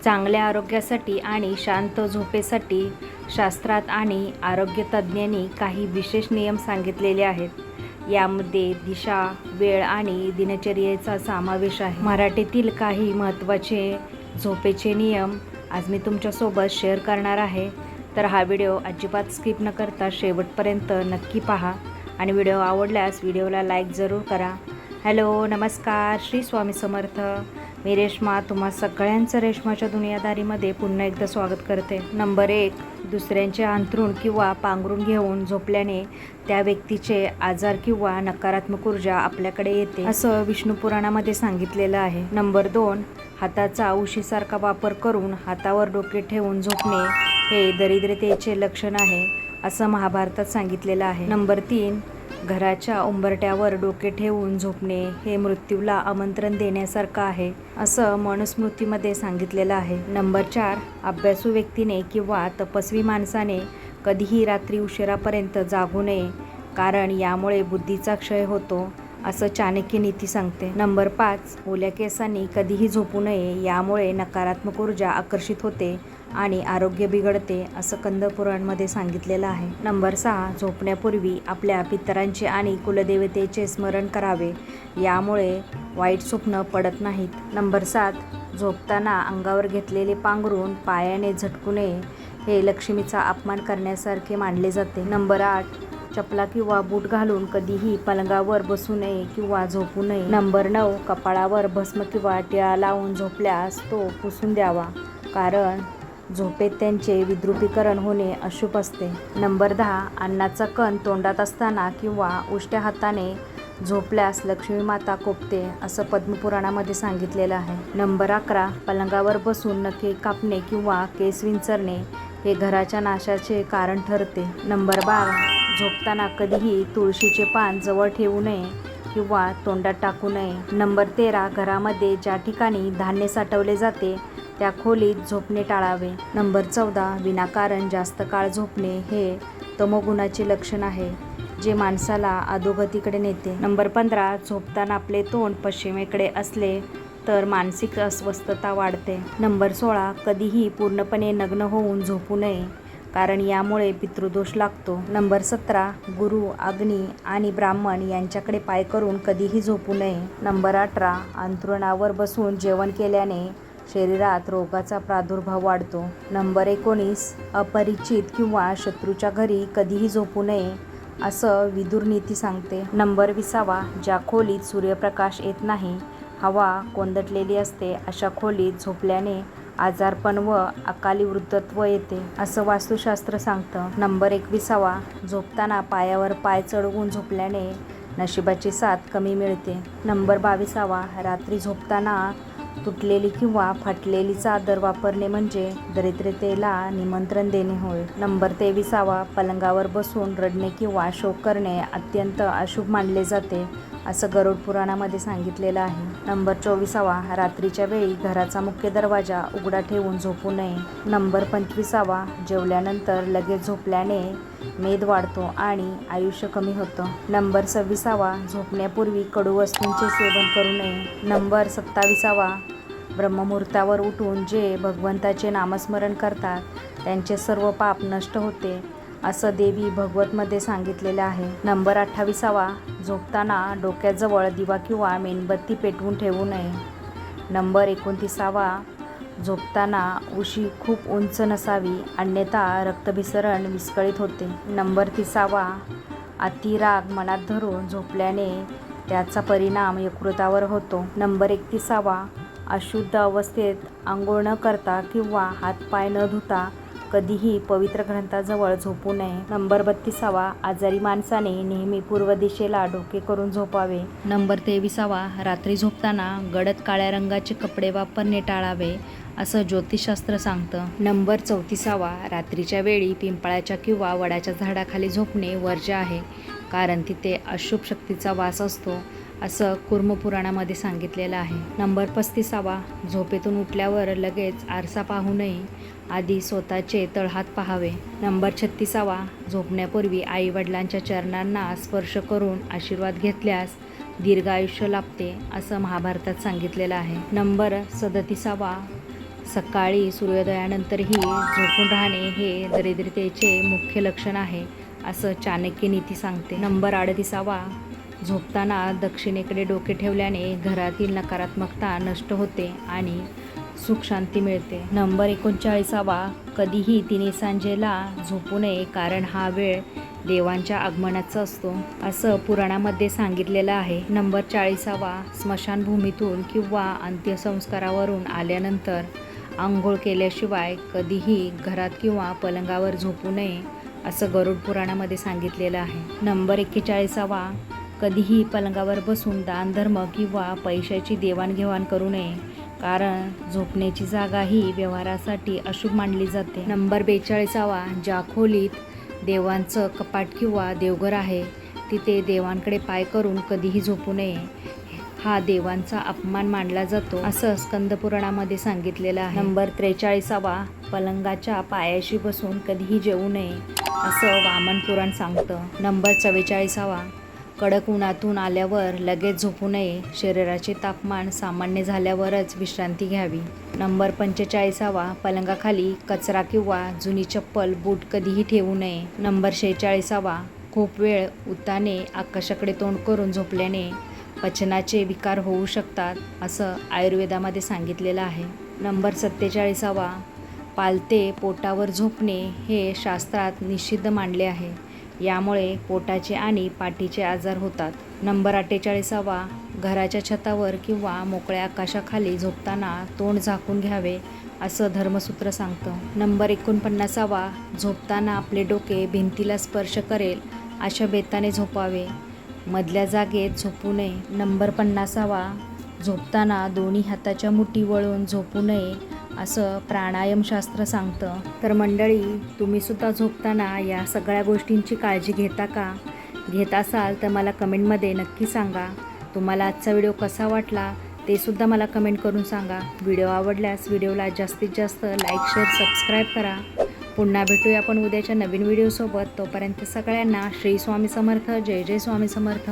चांगल्या आरोग्यासाठी आणि शांत झोपेसाठी शास्त्रात आणि आरोग्य तज्ज्ञांनी काही विशेष नियम सांगितलेले आहेत. यामध्ये दिशा, वेळ आणि दिनचर्येचा समावेश आहे. मराठीतील काही महत्त्वाचे झोपेचे नियम आज मी तुमच्यासोबत शेअर करणार आहे. तर हा व्हिडिओ अजिबात स्किप न करता शेवटपर्यंत नक्की पहा आणि व्हिडिओ आवडल्यास व्हिडिओला लाईक जरूर करा. हॅलो, नमस्कार, श्री स्वामी समर्थ. मी रेश्मा तुम्हा सगळ्यांचं रेश्माच्या दुनियादारीमध्ये पुन्हा एकदा स्वागत करते. नंबर 1, दुसऱ्यांचे अंथरूण किंवा पांघरूण घेऊन झोपल्याने त्या व्यक्तीचे आजार किंवा नकारात्मक ऊर्जा आपल्याकडे येते, असं विष्णू पुराणामध्ये सांगितलेलं आहे. नंबर 2, हाताचा उशीसारखा वापर करून हातावर डोके ठेवून झोपणे हे दरिद्रतेचे लक्षण आहे, असं महाभारतात सांगितलेलं आहे. नंबर 3, घराच्या उंबरठ्यावर डोके ठेवून झोपणे हे मृत्यूला आमंत्रण देण्यासारखं आहे, असं मनुस्मृतीमध्ये सांगितलेलं आहे. नंबर 4, अभ्यासू व्यक्तीने किंवा तपस्वी माणसाने कधीही रात्री उशिरापर्यंत जागू नये, कारण यामुळे बुद्धीचा क्षय होतो, असं चाणक्य नीती सांगते. नंबर 5, ओल्या केसांनी कधीही झोपू नये, यामुळे नकारात्मक ऊर्जा आकर्षित होते आणि आरोग्य बिघडते, असं कंदपुराणमध्ये सांगितलेलं आहे. नंबर 6, झोपण्यापूर्वी आपल्या पितरांचे आणि कुलदेवतेचे स्मरण करावे, यामुळे वाईट स्वप्न पडत नाहीत. नंबर 7, झोपताना अंगावर घेतलेले पांघरूण पायाने झटकू नये, हे लक्ष्मीचा अपमान करण्यासारखे मानले जाते. नंबर 8, चपला किंवा बूट घालून कधीही पलंगावर बसू नये किंवा झोपू नये. नंबर 9, कपाळावर भस्म किंवा टिळा लावून झोपल्यास तो पुसून द्यावा, कारण झोपेत त्यांचे विद्रुपीकरण होणे अशुभ असते. नंबर 10, अन्नाचा कण तोंडात असताना किंवा उष्ट्या हाताने झोपल्यास लक्ष्मी माता कोपते, असं पद्मपुराणामध्ये सांगितलेलं आहे. नंबर 11, पलंगावर बसून नखे कापणे किंवा केस विंचरणे हे घराच्या नाशाचे कारण ठरते. नंबर 12, झोपताना कधीही तुळशीचे पान जवळ ठेवू नये किंवा तोंडात टाकू नये. नंबर 13, घरामध्ये ज्या ठिकाणी धान्य साठवले जाते त्या खोलीत झोपणे टाळावे. नंबर 14, विनाकारण जास्त काळ झोपणे हे तमोगुणाचे लक्षण आहे, जे माणसाला अधोगतीकडे नेते. नंबर 15, झोपताना आपले तोंड पश्चिमेकडे असले तर मानसिक अस्वस्थता वाढते. नंबर 16, कधीही पूर्णपणे नग्न होऊन झोपू नये, कारण यामुळे पितृदोष लागतो. नंबर 17, गुरु, अग्नी आणि ब्राह्मण यांच्याकडे पाय करून कधीही झोपू नये. नंबर 18, अंथरुणावर बसून जेवण केल्याने शरीरात रोगाचा प्रादुर्भाव वाढतो. नंबर 19, अपरिचित किंवा शत्रूच्या घरी कधीही झोपू नये, असं विदुर नीती सांगते. नंबर 20, ज्या खोलीत सूर्यप्रकाश येत नाही, हवा कोंदटलेली असते, अशा खोलीत झोपल्याने आजारपण व अकाली वृद्धत्व येते, असं वास्तुशास्त्र सांगतं. नंबर 21, झोपताना पायावर पाय चढवून झोपल्याने नशिबाची साथ कमी मिळते. नंबर 22, रात्री झोपताना तुटलेली किंवा फाटलेली चादर वापरणे म्हणजे दरिद्रतेला निमंत्रण देणे होय. नंबर 23, पलंगावर बसून रडणे किंवा शोक करणे अत्यंत अशुभ मानले जाते, असं गरुड पुराणामध्ये सांगितलेलं आहे. नंबर 24, रात्रीच्या वेळी घराचा मुख्य दरवाजा उघडा ठेवून झोपू नये. नंबर 25, जेवल्यानंतर लगेच झोपल्याने मेद वाढतो आणि आयुष्य कमी होतं. नंबर 26, झोपण्यापूर्वी कडू वस्तूंचे सेवन करू नये. नंबर 27, ब्रह्ममुहूर्तावर उठून जे भगवंताचे नामस्मरण करतात त्यांचे सर्व पाप नष्ट होते, असं देवी भागवतमध्ये सांगितलेलं आहे. नंबर 28, झोपताना डोक्याजवळ दिवा किंवा मेणबत्ती पेटवून ठेवू नये. नंबर 29, झोपताना उशी खूप उंच नसावी, अन्यथा रक्तभिसरण विस्कळीत होते. नंबर 30, अतिराग मनात धरून झोपल्याने त्याचा परिणाम यकृतावर होतो. नंबर 31, अशुद्ध अवस्थेत आंघोळ न करता किंवा हातपाय न धुता कधीही पवित्र ग्रंथाजवळ झोपू नये. नंबर 32, आजारी माणसाने नेहमी पूर्व दिशेला डोके करून झोपावे. नंबर 23, रात्री झोपताना गडद काळ्या रंगाचे कपडे वापरणे टाळावे, असं ज्योतिषशास्त्र सांगतं. नंबर 34, रात्रीच्या वेळी पिंपळाच्या किंवा वडाच्या झाडाखाली झोपणे वर्ज्य आहे, कारण तिथे अशुभ शक्तीचा वास असतो, असं कुर्म पुराणामध्ये सांगितलेलं आहे. नंबर 35, झोपेतून उठल्यावर लगेच आरसा पाहू नये, आधी स्वतःचे तळहात पाहावे. नंबर 36, झोपण्यापूर्वी आईवडिलांच्या चरणांना स्पर्श करून आशीर्वाद घेतल्यास दीर्घ आयुष्य लाभते, असं महाभारतात सांगितलेलं आहे. नंबर 37, सकाळी सूर्योदयानंतरही झोपून राहणे हे दरिद्रतेचे मुख्य लक्षण आहे असं चाणक्य नीती सांगते. नंबर 38. झोपताना दक्षिणेकडे डोके ठेवल्याने घरातील नकारात्मकता नष्ट होते आणि सुख शांती मिळते. नंबर 39. कधीही तिने सांजेला झोपू नये, कारण हा वेळ देवांच्या आगमनाचा असतो असं पुराणामध्ये सांगितलेलं आहे. नंबर 40. स्मशानभूमीतून किंवा अंत्यसंस्कारावरून आल्यानंतर आंघोळ केल्याशिवाय कधीही घरात किंवा पलंगावर झोपू नये असं गरुड पुराणामध्ये सांगितलेलं आहे. नंबर 41. कधीही पलंगावर बसून दानधर्म किंवा पैशाची देवाणघेवाण करू नये, कारण झोपण्याची जागा ही व्यवहारासाठी अशुभ मानली जाते. नंबर 42. ज्या खोलीत देवांचं कपाट किंवा देवघर आहे तिथे देवांकडे पाय करून कधीही झोपू नये, हा देवांचा अपमान मानला जातो असं स्कंद पुराणामध्ये सांगितलेलं आहे. नंबर 43. पलंगाच्या पायाशी बसून कधीही जेवू नये असं वामन पुराण सांगतं. नंबर 44. कडक उन्हातून आल्यावर लगेच झोपू नये, शरीराचे तापमान सामान्य झाल्यावरच विश्रांती घ्यावी. नंबर 45. पलंगाखाली कचरा किंवा जुनी चप्पल, बूट कधीही ठेवू नये. नंबर 46. खूप वेळ उताने आकाशाकडे तोंड करून झोपल्याने पचनाचे विकार होऊ शकतात असं आयुर्वेदामध्ये सांगितलेलं आहे. नंबर 47. पालथे पोटावर झोपणे हे शास्त्रात निषिद्ध मानले आहे, यामुळे पोटाचे आणि पाठीचे आजार होतात. नंबर 48. घराच्या छतावर किंवा मोकळ्या आकाशाखाली झोपताना तोंड झाकून घ्यावे असं धर्मसूत्र सांगतं. नंबर 49. झोपताना आपले डोके भिंतीला स्पर्श करेल अशा बेताने झोपावे, मधल्या जागेत झोपू नये. नंबर 50. झोपताना दोन्ही हाताच्या मुठी वळून झोपू नये असं प्राणायामशास्त्र सांगतं. तर मंडळी, तुम्हीसुद्धा झोपताना या सगळ्या गोष्टींची काळजी घेता का? घेत असाल तर मला कमेंटमध्ये नक्की सांगा. तुम्हाला आजचा व्हिडिओ कसा वाटला ते सुद्धा मला कमेंट करून सांगा. व्हिडिओ आवडल्यास व्हिडिओला जास्तीत जास्त लाईक, शेअर, सबस्क्राईब करा. पुन्हा भेटूया आपण उद्याच्या नवीन व्हिडिओसोबत. तोपर्यंत सगळ्यांना श्री स्वामी समर्थ. जय जय स्वामी समर्थ.